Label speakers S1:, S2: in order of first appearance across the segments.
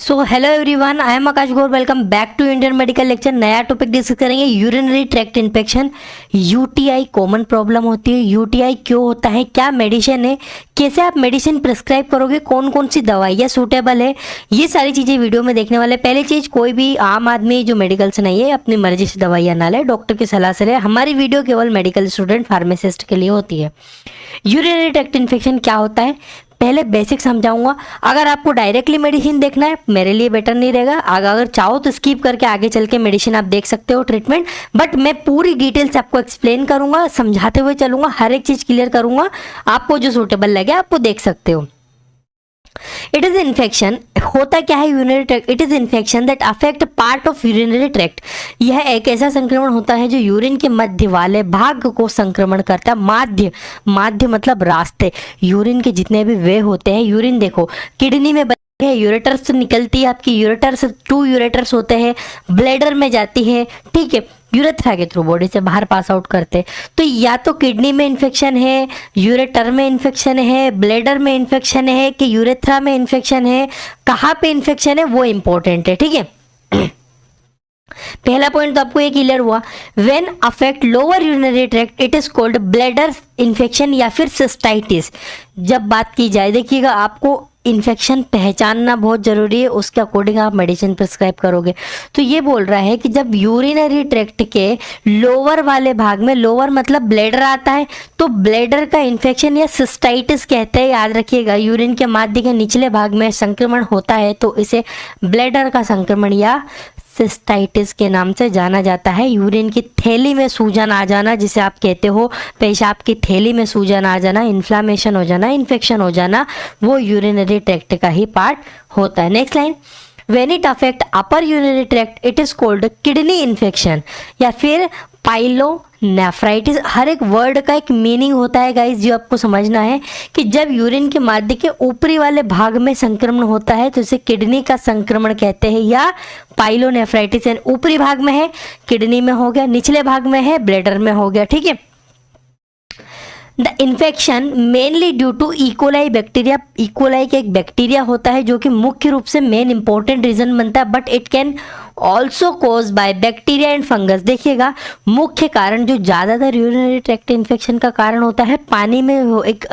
S1: So hello everyone, I am Akash Gaur. Welcome back to Indian medical lecture. नया topic discuss करेंगे, urinary tract infection. UTI common problem होती है। UTI क्यों होता है, क्या मेडिसिन है, कैसे आप मेडिसिन प्रिस्क्राइब करोगे, कौन कौन सी दवाइयाँ सूटेबल है, ये सारी चीज़ें वीडियो में देखने वाले। पहली चीज़, कोई भी आम आदमी जो मेडिकल से नहीं है अपनी मर्जी से दवाइयाँ ना ले, डॉक्टर की सलाह से ले। हमारी वीडियो केवल मेडिकल स्टूडेंट, फार्मासिस्ट के लिए होती है। यूरिनरी ट्रैक्ट इन्फेक्शन क्या होता है, पहले बेसिक समझाऊंगा। अगर आपको डायरेक्टली मेडिसिन देखना है मेरे लिए बेटर नहीं रहेगा, अगर चाहो तो स्किप करके आगे चल के मेडिसिन आप देख सकते हो, ट्रीटमेंट। बट मैं पूरी डिटेल से आपको एक्सप्लेन करूंगा, समझाते हुए चलूंगा, हर एक चीज क्लियर करूंगा। आपको जो सूटेबल लगे आपको देख सकते हो। इट इज इन्फेक्शन, होता क्या है urinary tract? It is infection that affect part of urinary tract. यह एक ऐसा संक्रमण होता है जो यूरिन के मध्य वाले भाग को संक्रमण करता है। माध्य, माध्य मतलब रास्ते, यूरिन के जितने भी वे होते हैं। यूरिन देखो किडनी में है, यूरेटर्स से निकलती है आपकी, यूरेटर्स 2 यूरेटर्स होते हैं, ब्लैडर में जाती है, ठीक है, यूरेथ्रा के थ्रू बॉडी से बाहर पास आउट करते हैं। तो या तो किडनी में इन्फेक्शन है, यूरेटर में इन्फेक्शन है, ब्लैडर में इन्फेक्शन है, कि यूरेथ्रा में इन्फेक्शन है, कहाँ पे इन्फेक्शन है वो इंपॉर्टेंट है, ठीक है। पहला पॉइंट तो आपको ये क्लियर हुआ। When affect lower urinary tract it is called bladder infection या फिर सिस्टाइटिस। जब बात की जाए, देखिएगा आपको इन्फेक्शन पहचानना बहुत जरूरी है, उसके अकॉर्डिंग आप मेडिसिन प्रिस्क्राइब करोगे। तो ये बोल रहा है कि जब यूरिनरी ट्रैक्ट के लोअर वाले भाग में, लोअर मतलब ब्लैडर आता है, तो ब्लैडर का इन्फेक्शन या सिस्टाइटिस कहते हैं, याद रखिएगा। यूरिन के माध्य के निचले भाग में संक्रमण होता है तो इसे ब्लैडर का संक्रमण या सिस्टाइटिस के नाम से जाना जाता है। यूरिन की थैली में सूजन आ जाना, जिसे आप कहते हो पेशाब की थैली में सूजन आ जाना, इन्फ्लामेशन हो जाना, इन्फेक्शन हो जाना, वो यूरिनरी ट्रैक्ट का ही पार्ट होता है। Next line, when it affect upper urinary tract it is called kidney infection या फिर पाइलोनेफ्राइटिस। हर एक वर्ड का एक मीनिंग होता है गाइस, जो आपको समझना है कि जब यूरिन के माध्य के ऊपरी वाले भाग में संक्रमण होता है तो इसे किडनी का संक्रमण कहते हैं या पाइलोनेफ्राइटिस। ऊपरी भाग में है किडनी में हो गया, निचले भाग में है ब्लैडर में हो गया, ठीक है। The infection mainly due to E coli bacteria. E coli के एक बैक्टीरिया होता है जो कि मुख्य रूप से मेन इंपॉर्टेंट रीजन बनता है, but it can also cause by bacteria and fungus. देखिएगा मुख्य कारण जो ज़्यादातर यूरिनरी ट्रैक्ट इन्फेक्शन का कारण होता है, पानी में एक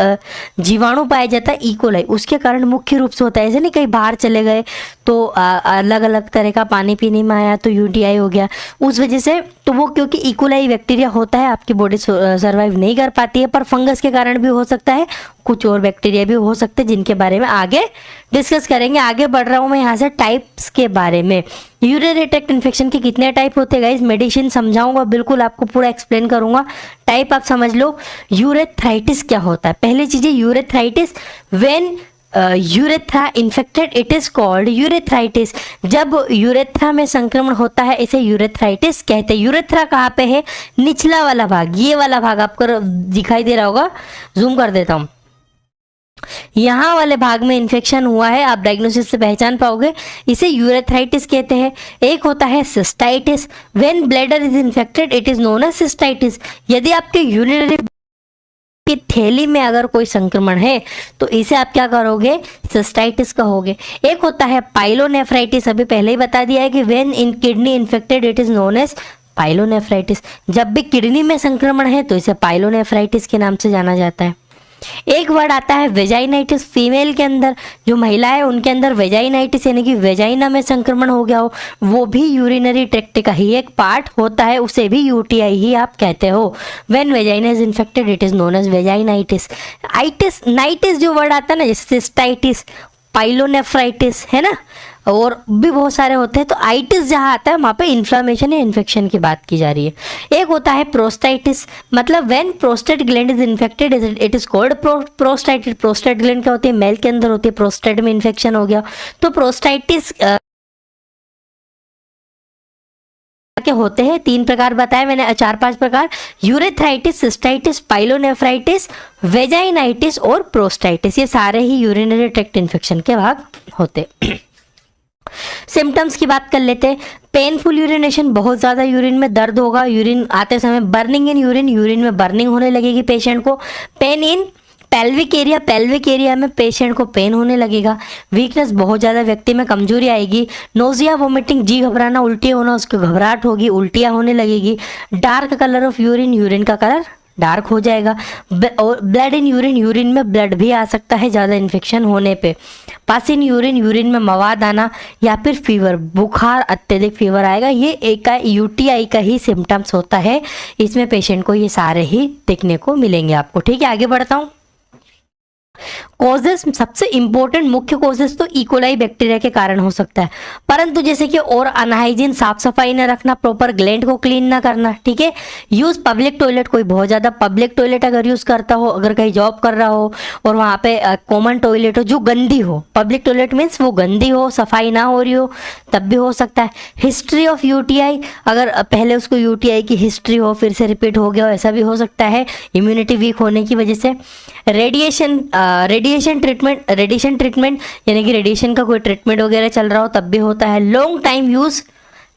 S1: जीवाणु पाया जाता है इकोलाई, उसके कारण मुख्य रूप से होता है। ऐसे नहीं कहीं बाहर चले गए तो अलग अलग तरह का पानी पीने में आया तो यूटीआई हो गया, उस वजह से। तो वो क्योंकि इकोलाई बैक्टीरिया होता है, आपकी बॉडी सर्वाइव नहीं कर पाती है। पर फंगस के कारण भी हो सकता है, कुछ और बैक्टीरिया भी हो सकते हैं, जिनके बारे में आगे डिस्कस करेंगे। आगे बढ़ रहा हूँ मैं यहाँ से टाइप्स के बारे में। यूरिनरी ट्रैक्ट इन्फेक्शन के कितने टाइप होते हैं गाइस, मेडिसिन समझाऊंगा, बिल्कुल आपको पूरा एक्सप्लेन करूंगा। टाइप आप समझ लो। यूरेथ्राइटिस क्या होता है, पहली चीज है urethritis. When urethra infected it is called urethritis. जब यूरेथ्रा में संक्रमण होता है इसे यूरेथ्राइटिस कहते हैं। यूरेथ्रा कहाँ पे है, निचला वाला भाग, ये वाला भाग आपको दिखाई दे रहा होगा, जूम कर देता हूँ। यहाँ वाले भाग में इन्फेक्शन हुआ है, आप डायग्नोसिस से पहचान पाओगे, इसे यूरेथ्राइटिस कहते हैं। एक होता है cystitis. When bladder is infected it is known as cystitis. यदि आपके यूरिनरी की थैली में अगर कोई संक्रमण है तो इसे आप क्या करोगे, सिस्टाइटिस कहोगे। एक होता है पाइलोनेफ्राइटिस, अभी पहले ही बता दिया है कि when in kidney infected it is known as pyelonephritis. जब भी किडनी में संक्रमण है तो इसे पाइलोनेफ्राइटिस के नाम से जाना जाता है। एक वर्ड आता है वेजाइनाइटिस। फीमेल के अंदर जो महिला है उनके अंदर वेजाइनाइटिस यानी कि वेजाइना में संक्रमण हो गया हो, वो भी यूरिनरी ट्रैक्ट का ही एक पार्ट होता है, उसे भी यूटीआई ही आप कहते हो। When vagina is infected it is known as vaginitis. Itis, नाइटिस जो वर्ड आता है ना, जैसे सिस्टाइटिस, पाइलोनेफ्राइटिस, है ना, और भी बहुत सारे होते हैं। तो आइटिस जहाँ आता है वहाँ पे इन्फ्लामेशन या इन्फेक्शन की बात की जा रही है। एक होता है प्रोस्टाइटिस, मतलब when prostate gland is infected it is called प्रोस्टाइटिस। Prostate gland क्या होती है, मेल के अंदर होती है, प्रोस्टेट में इन्फेक्शन हो गया तो प्रोस्टाइटिस के होते हैं। 3 प्रकार बताए मैंने, 4-5 प्रकार, यूरेथ्राइटिस, सिस्टाइटिस, पाइलोनेफ्राइटिस, वेजाइनाइटिस और प्रोस्टाइटिस। ये सारे ही यूरिनरी ट्रैक्ट इन्फेक्शन के भाग होते। सिम्टम्स की बात कर लेते हैं। पेनफुल यूरिनेशन, बहुत ज़्यादा यूरिन में दर्द होगा, यूरिन आते समय बर्निंग इन यूरिन, यूरिन में बर्निंग होने लगेगी पेशेंट को। पेन इन पेल्विक एरिया में पेशेंट को पेन होने लगेगा, वीकनेस बहुत ज़्यादा, व्यक्ति में कमजोरी आएगी, नोजिया, वोमिटिंग, जी घबराना, उल्टी होना, उसको घबराहट होगी, उल्टियाँ होने लगेगी, dark colour of urine, urine का कलर डार्क हो जाएगा, और ब्लड इन यूरिन, यूरिन में ब्लड भी आ सकता है ज़्यादा इन्फेक्शन होने पे, पास इन यूरिन, यूरिन में मवाद आना, या फिर फीवर, बुखार, अत्यधिक फीवर आएगा। ये एक यूटीआई का ही सिम्टम्स होता है, इसमें पेशेंट को ये सारे ही देखने को मिलेंगे आपको। ठीक है, आगे बढ़ता हूँ। कॉजेस, सबसे इंपॉर्टेंट मुख्य कॉजेस तो इकोलाई बैक्टीरिया के कारण हो सकता है, परंतु जैसे कि और अनहाइजीन, साफ सफाई न रखना, प्रॉपर ग्लैंड को क्लीन ना करना। ठीक है, यूज पब्लिक टॉयलेट, कोई बहुत ज़्यादा पब्लिक टॉयलेट अगर यूज़ करता हो, अगर कहीं जॉब कर रहा हो और वहाँ पे कॉमन टॉयलेट हो जो गंदी हो, पब्लिक टॉयलेट मीन्स वो गंदी हो, सफाई ना हो रही हो, तब भी हो सकता है। हिस्ट्री ऑफ यूटीआई, अगर पहले उसको यूटीआई की हिस्ट्री हो, फिर से रिपीट हो गया हो, ऐसा भी हो सकता है इम्यूनिटी वीक होने की वजह से। रेडिएशन ट्रीटमेंट यानी कि रेडिएशन का कोई ट्रीटमेंट वगैरह चल रहा हो तब भी होता है। लॉन्ग टाइम यूज़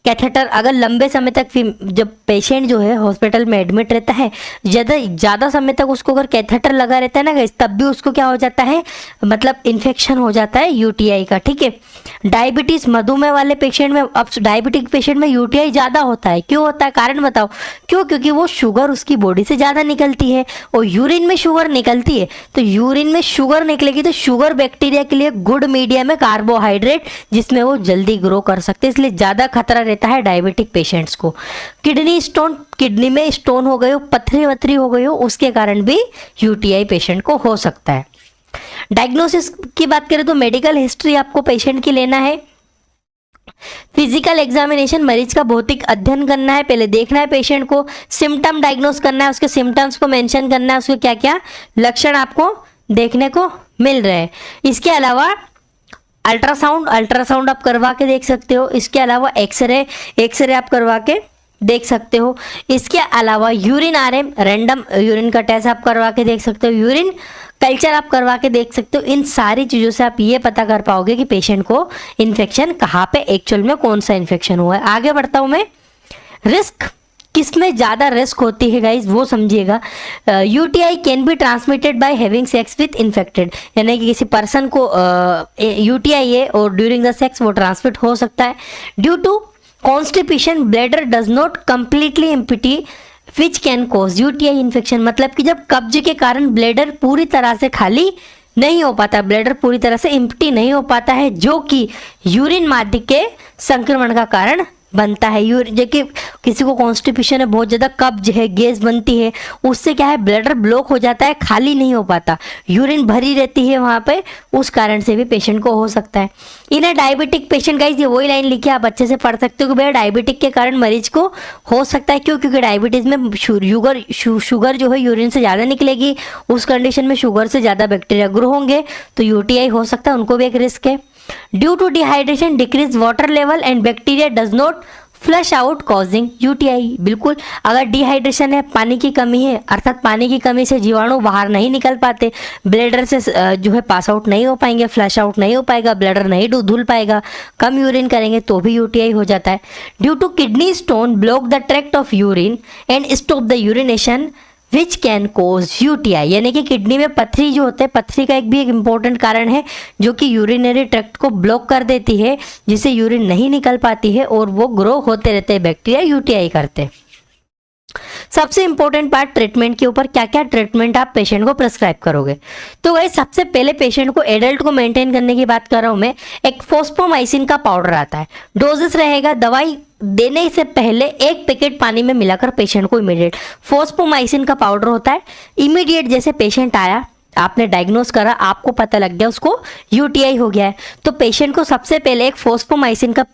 S1: कैथेटर, अगर लंबे समय तक जब पेशेंट जो है हॉस्पिटल में एडमिट रहता है, ज़्यादा समय तक उसको अगर कैथेटर लगा रहता है ना गाइस, तब भी उसको क्या हो जाता है, मतलब इन्फेक्शन हो जाता है यूटीआई का। ठीक है, डायबिटीज़, मधुमेह वाले पेशेंट में, अब डायबिटिक पेशेंट में यूटीआई ज़्यादा होता है। क्यों होता है, कारण बताओ क्यों? क्योंकि वो शुगर उसकी बॉडी से ज़्यादा निकलती है और यूरिन में शुगर निकलती है, तो यूरिन में शुगर निकलेगी तो शुगर बैक्टीरिया के लिए गुड मीडियम है, कार्बोहाइड्रेट, जिसमें वो जल्दी ग्रो कर सकते हैं, इसलिए ज़्यादा खतरा रहता है डायबिटिक पेशेंट्स को। किडनी स्टोन, किडनी में स्टोन हो गए हो, पथरी वथरी हो गई हो, उसके कारण भी यूटीआई पेशेंट को हो सकता है। डायग्नोसिस की बात करें तो मेडिकल हिस्ट्री आपको पेशेंट की लेना है। फिजिकल एग्जामिनेशन, मरीज का भौतिक अध्ययन करना है, पहले देखना है पेशेंट को, सिम्टम डायग्नोस करना है, उसके सिम्टम्स को मेंशन करना है, उसके क्या क्या लक्षण आपको देखने को मिल रहे हैं। इसके अलावा अल्ट्रासाउंड आप करवा के देख सकते हो। इसके अलावा एक्सरे आप करवा के देख सकते हो। इसके अलावा यूरिन आरएम, रैंडम यूरिन का टेस्ट आप करवा के देख सकते हो। यूरिन कल्चर आप करवा के देख सकते हो। इन सारी चीज़ों से आप ये पता कर पाओगे कि पेशेंट को इन्फेक्शन कहाँ पे, एक्चुअल में कौन सा इन्फेक्शन हुआ है। आगे बढ़ता हूँ मैं। रिस्क, किसमें ज़्यादा रिस्क होती है गाइज वो समझिएगा। UTI can be transmitted by having sex with infected, यानी कि किसी पर्सन को यूटीआई है और ड्यूरिंग द सेक्स वो ट्रांसमिट हो सकता है। Due to constipation, bladder does not completely empty which can cause UTI infection, मतलब कि जब कब्ज के कारण ब्लैडर पूरी तरह से खाली नहीं हो पाता, ब्लैडर पूरी तरह से एम्प्टी नहीं हो पाता है, जो कि यूरिन माध्यम के संक्रमण का कारण बनता है। यूरिन, जबकि किसी को कॉन्स्टिपेशन है, बहुत ज़्यादा कब्ज है, गैस बनती है, उससे क्या है ब्लैडर ब्लॉक हो जाता है, खाली नहीं हो पाता, यूरिन भरी रहती है वहाँ पे, उस कारण से भी पेशेंट को हो सकता है। इन अ डायबिटिक पेशेंट गाइस, ये वही लाइन लिखी आप अच्छे से पढ़ सकते हो कि भैया डायबिटिक के कारण मरीज को हो सकता है। क्यों? क्योंकि डायबिटीज़ में शुगर जो है यूरिन से ज़्यादा निकलेगी, उस कंडीशन में शुगर से ज़्यादा बैक्टीरिया ग्रो होंगे तो यूटीआई हो सकता है, उनको भी एक रिस्क है। Due to dehydration, decrease water level and bacteria does not flush out causing UTI. बिल्कुल, अगर डिहाइड्रेशन है, पानी की कमी है, अर्थात पानी की कमी से जीवाणु बाहर नहीं निकल पाते, ब्लैडर से जो है पास आउट नहीं हो पाएंगे, फ्लश आउट नहीं हो पाएगा, ब्लैडर नहीं धुल पाएगा, कम यूरिन करेंगे तो भी यूटीआई हो जाता है। Due to kidney stone block the tract of urine and stop the urination which can cause UTI, यानी कि किडनी में पथरी जो होते हैं, पथरी का एक इम्पोर्टेंट कारण है जो कि यूरिनरी ट्रैक्ट को ब्लॉक कर देती है, जिससे यूरिन नहीं निकल पाती है और वो ग्रो होते रहते हैं, बैक्टीरिया यूटीआई करते हैं। सबसे इंपॉर्टेंट पार्ट ट्रीटमेंट के ऊपर, क्या क्या ट्रीटमेंट आप पेशेंट को प्रेस्क्राइब करोगे। तो वही सबसे पहले पेशेंट को, एडल्ट को मेंटेन करने की बात कर रहा हूं मैं, एक फोस्फोमाइसिन का पाउडर आता है, डोजेस रहेगा, दवाई देने से पहले 1 पैकेट पानी में मिलाकर पेशेंट को इमीडिएट, फोस्फोमाइसिन का पाउडर होता है, इमीडिएट जैसे पेशेंट आया, आपने डायग्नोस करा, आपको पता लग गया उसको यूटीआई हो गया है, तो पेशेंट को सबसे पहले एक फोस्फोमाइसिन का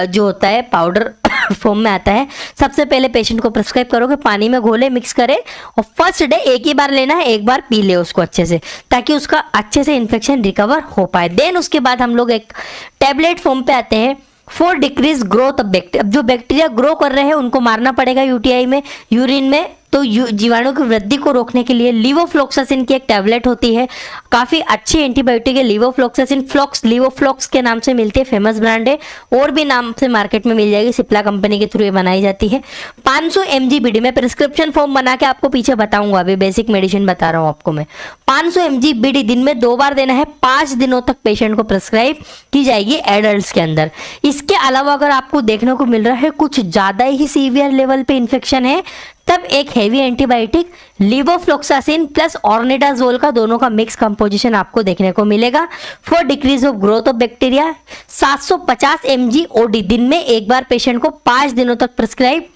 S1: जो होता है पाउडर फॉर्म में आता है, सबसे पहले पेशेंट को प्रिस्क्राइब करो कि पानी में घोले, मिक्स करे और फर्स्ट डे एक ही बार लेना है, एक बार पी ले उसको अच्छे से, ताकि उसका अच्छे से इन्फेक्शन रिकवर हो पाए। देन उसके बाद हम लोग एक टैबलेट फॉर्म पे आते हैं for decrease growth of bacteria. अब जो बैक्टीरिया ग्रो कर रहे हैं उनको मारना पड़ेगा यूटीआई में, यूरिन में तो जीवाणु की वृद्धि को रोकने के लिए लीवोफ्लॉक्सासिन की एक टैबलेट होती है, काफ़ी अच्छी एंटीबायोटिक है लीवोफ्लॉक्सासिन। फ्लॉक्स लीवोफ्लॉक्स के नाम से मिलती है, फेमस ब्रांड है, और भी नाम से मार्केट में मिल जाएगी, सिप्ला कंपनी के थ्रू ये बनाई जाती है। 500 mg बीडी में प्रिस्क्रिप्शन फॉर्म बना के आपको पीछे बताऊंगा, अभी बेसिक मेडिसिन बता रहा हूँ आपको मैं। 500 mg बीडी दिन में 2 बार देना है, 5 दिनों तक पेशेंट को प्रिस्क्राइब की जाएगी एडल्ट्स के अंदर। इसके अलावा अगर आपको देखने को मिल रहा है कुछ ज़्यादा ही सीवियर लेवल पे इन्फेक्शन है, तब एक heavy antibiotic levofloxacin plus ornidazole का दोनों का मिक्स कंपोजिशन आपको देखने को मिलेगा for decrease of growth of bacteria. 750 mg OD दिन में एक बार पेशेंट को 5 दिनों तक प्रिस्क्राइब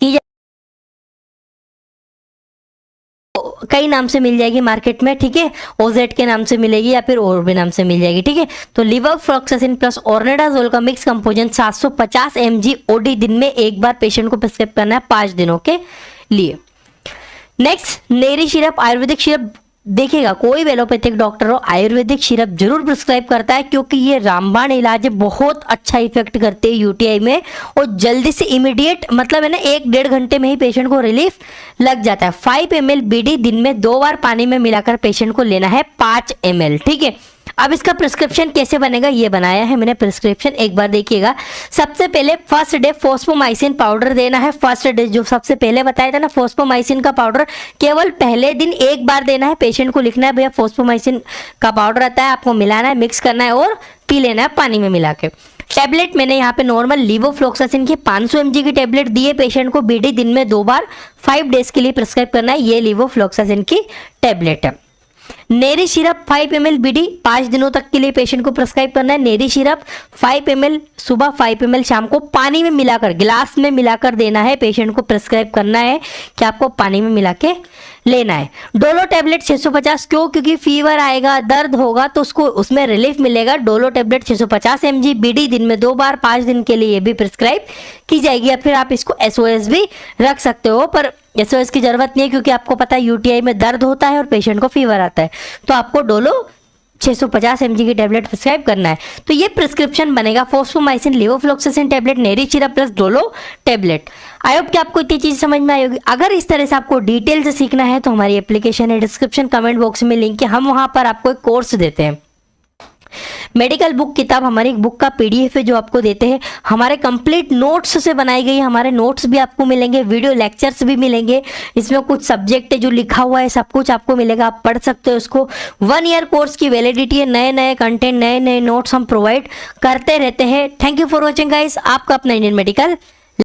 S1: की जाए, कई नाम से मिल जाएगी मार्केट में, ठीक है, ओजेट के नाम से मिलेगी या फिर और भी नाम से मिल जाएगी, ठीक है। तो लीवोफ्लॉक्सासिन प्लस ऑर्निडाजोल का मिक्स कंपोजिशन 750 mg ओडी दिन में एक बार पेशेंट को प्रिस्क्राइब करना है 5 दिनों के लिए। नेक्स्ट नेरी सिरप, आयुर्वेदिक सिरप। देखिएगा कोई भी एलोपैथिक डॉक्टर हो आयुर्वेदिक सिरप जरूर प्रिस्क्राइब करता है, क्योंकि ये रामबाण इलाज है, बहुत अच्छा इफेक्ट करते हैं यूटीआई में, और जल्दी से इमीडिएट मतलब है ना 1-1.5 घंटे में ही पेशेंट को रिलीफ लग जाता है। 5 ml बीडी दिन में 2 बार पानी में मिलाकर पेशेंट को लेना है 5 ml, ठीक है। अब इसका प्रिस्क्रिप्शन कैसे बनेगा ये बनाया है मैंने प्रिस्क्रिप्शन, एक बार देखिएगा। सबसे पहले फर्स्ट डे फोस्फोमाइसिन पाउडर देना है। फर्स्ट डे जो सबसे पहले बताया था ना फोस्फोमाइसिन का पाउडर, केवल पहले दिन एक बार देना है। पेशेंट को लिखना है भैया फोस्फोमाइसिन का पाउडर आता है, आपको मिलाना है, मिक्स करना है और पी लेना है पानी में मिला के। टैबलेट मैंने यहाँ पे नॉर्मल लीवोफ्लॉक्सासिन की 500 mg की टैबलेट दी है पेशेंट को, बीडी दिन में 2 बार 5 डेज के लिए प्रिस्क्राइब करना है, ये लीवोफ्लॉक्सासिन की टैबलेट है। नेरी सिरप 5 ml बीडी 5 दिनों तक के लिए पेशेंट को प्रिस्क्राइब करना है। नेरी सिरप 5 ml सुबह, 5 ml शाम को पानी में मिलाकर, गिलास में मिलाकर देना है, पेशेंट को प्रिस्क्राइब करना है कि आपको पानी में मिला के लेना है। डोलो टैबलेट 650, क्यों? क्योंकि फीवर आएगा, दर्द होगा तो उसको उसमें रिलीफ मिलेगा। डोलो टैबलेट 650 mg बीडी दिन में 2 बार 5 दिन के लिए भी प्रिस्क्राइब की जाएगी, या फिर आप इसको SOS भी रख सकते हो, पर SOS की जरूरत नहीं है क्योंकि आपको पता है यूटीआई में दर्द होता है और पेशेंट को फीवर आता है, तो आपको डोलो 650 mg की टैबलेट प्रिस्क्राइब करना है। तो ये प्रिस्क्रिप्शन बनेगा फोस्फोमाइसिन लीवोफ्लॉक्सासिन टैबलेट, नेरी syrup plus Dolo tablet. I hope कि आपको इतनी चीज समझ में आई होगी। अगर इस तरह से आपको डिटेल से सीखना है तो हमारी एप्लीकेशन है, डिस्क्रिप्शन कमेंट बॉक्स में लिंक है, हम वहां पर आपको एक कोर्स देते हैं। मेडिकल बुक किताब हमारी बुक का PDF है जो आपको देते हैं, हमारे कंप्लीट नोट्स से बनाई गई हमारे नोट्स भी आपको मिलेंगे, वीडियो लेक्चर्स भी मिलेंगे, इसमें कुछ सब्जेक्ट है जो लिखा हुआ है सब कुछ आपको मिलेगा, आप पढ़ सकते हो उसको। 1 ईयर कोर्स की वैलिडिटी है, नए नए कंटेंट, नए नए नोट्स हम प्रोवाइड करते रहते हैं। Thank you for watching guys, आपका अपना इंडियन मेडिकल